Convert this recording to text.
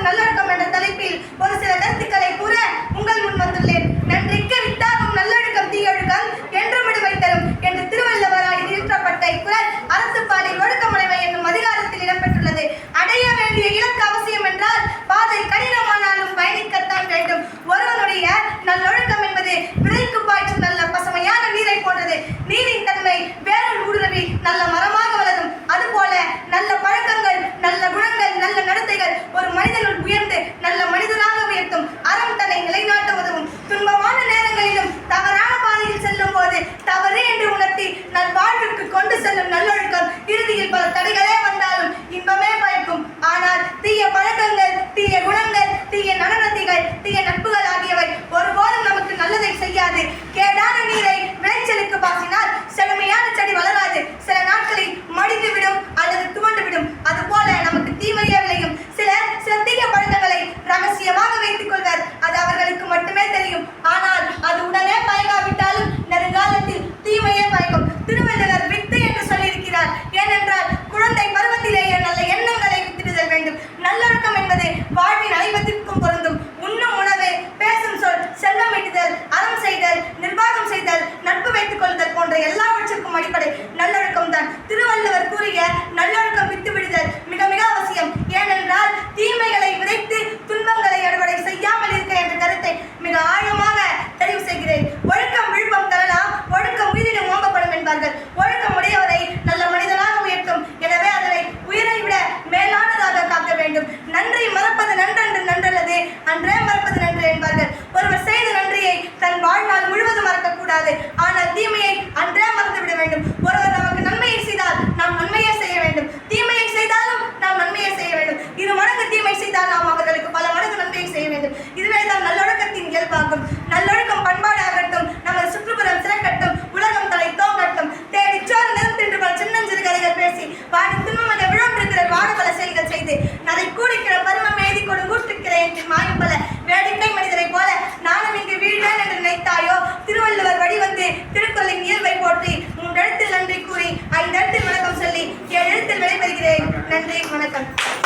நல்லொழுக்கம் என்ற தலைப்பில் ஒரு சில கருத்துக்களை கூற உங்கள் முன் வந்துள்ளேன். நன்றிக்க வித்தாகும் நல்லொழுக்கம் தீயொழுக்கம் என்றும் விடுவை தரும் என்று திருவள்ளுவரால் இயற்றப்பட்ட இக்குறள் அரசுப்பாலின் ஒழுக்கமுடைமை என்னும் அதிகாரத்தில் இடம்பெற்றுள்ளது. அடைய வேண்டிய இலக்கு அவசியம் என்றால் பாதை கடினமானாலும் பயணிக்கத்தான் வேண்டும். ஒருவனுடைய நல்லொழுக்கம் என்பது விதைக்கு பாய்ச்சும் நல்ல பசுமையான நீரை போன்றது. நீரின் தன்மை வேரில் ஊடுருவி நல்ல மரமாக வளரும். அதுபோல நல்ல பழக்கங்கள், நல்ல குணங்கள், நல்ல நடத்தைகள் ஒரு மனிதனுள் உயர்ந்து நல்ல மனிதனாக உயர்த்தும். அறம் தன்னை நிலைநாட்ட உதவும். துன்பமான நேரங்களிலும் தவறான பாதையில் செல்லும் போது தவறு என்று உணர்த்தி நல் வாழ்விற்கு கொண்டு செல்லும் நல்லொழுக்கம் இறுதியில் பல தடைகளே வந்தாலும் இன்பமே பயக்கும். ஆனால் தீய பழக்கங்கள், தீய குணங்கள், தீய நடனத்திகள், தீய நட்புகள் ஆகியவை ஒருபோதும் நமக்கு நல்லதை செய்யாது. கேடான நீரை விளைச்சலுக்கு பாசினால் செழுமையான செடி வளராது. சில நாட்களில் மடிந்துவிடும் அல்லது துவண்டுவிடும். அதுபோல நமக்கு தீமையே விளையும். சில தீய பழக்கங்களை ரகசியமாக வைத்துக் கொள்வர். அது அவர்களுக்கு மட்டுமே தெரியும். ஆனால் அது உடனே பயக்காவிட்டாலும் நெடுங்காலத்தில் தீமையே பயக்கும். திருவள்ளுவர் வித்து என்று சொல்லியிருக்கிறார். ஏனென்றால் குழந்தை பருவத்திலேயே நல்ல எண்ணங்களை வித்திடுதல் வேண்டும். நல்லொழுக்கம் என்பது வாழ்வின் அனைவத்திற்கும் பொருந்தும். உண்ணும் உணவு, பேசும் சொல், செல்வம் ஈட்டுதல், அறம் செய்தல், நிர்வாகம் செய்தல், நட்பு வைத்துக் கொள்ளுதல் போன்ற எல்லாவற்றிற்கும் அடிப்படை நல்லொழுக்கம் தான். திருவள்ளுவர் கூறிய நல்லொழுக்கம் வித்து விடுதல் மிக மிக அவசியம். ஏனென்றால் தீமைகளை விதைத்து துன்பங்களை அறுவடை செய்யாமல் இருக்க என்ற கருத்தை மிக ஆழமாக தெரிவு செய்கிறேன். ஒழுக்கம் விழுப்பம் தரலாம், ஒழுக்கம் உயிரினும் ஓம்பப்படும் என்பார்கள். ஒழுக்கம் உடையவரை நல்ல மனிதனாக உயர்த்தும். எனவே அதனை உயிரை விட மேலானதாக காக்க வேண்டும். நன்றி மறப்பது நன்றன்று நன்றல்லது, அன்றே மறப்பது நன்று என்பார்கள். ஒருவர் செய்த நன்றியை தன் வாழ்நாள் முழுவதும் மறக்கக்கூடாது. ஆனால் தீமையை அன்றே மறந்துவிட வேண்டும். ஒருவர் நமக்கு நன்மையை செய்தால் நாம் நன்மையை செய்ய வேண்டும். தீமையை செய்தாலும் நாம் நன்மையை செய்ய வேண்டும். 2 மடங்கு தீமை செய்தால் நாம் அவர்களுக்கு பல மடங்கு நன்மையை செய்ய வேண்டும். இதுவே தான் நல்லொழுக்கத்தின் இயல்பாகும். நல்லொழுக்கம் பண்பாடாகட்டும், நமது சுற்றுப்புறம் சிறக்கட்டும், உலகம் தலை தோங்கட்டும். தேடிச்சோறு நிறுத்தின்று பல சின்னஞ்சிறு கதைகள் பேசி வாடி துன்பமதை விழொன்றுகிற வாட பல செயல்கள் செய்து நதை கூடிக்கிற பருவம் எழுதி கொடு கூட்டுக்கிறேன் மாயம் பல வேடிக்கை மனிதரை போல நானும் இங்கு வீழ்வேன் என்று நினைத்தாயோ? திருவள்ளுவர் வழிவந்து திருக்குறளின் இயல்பை போற்றி 3 எழுத்தில் நன்றி கூறி 5 எழுத்தில் வணக்கம் சொல்லி 7 எழுத்தில் விடைபெறுகிறேன். நன்றி, வணக்கம்.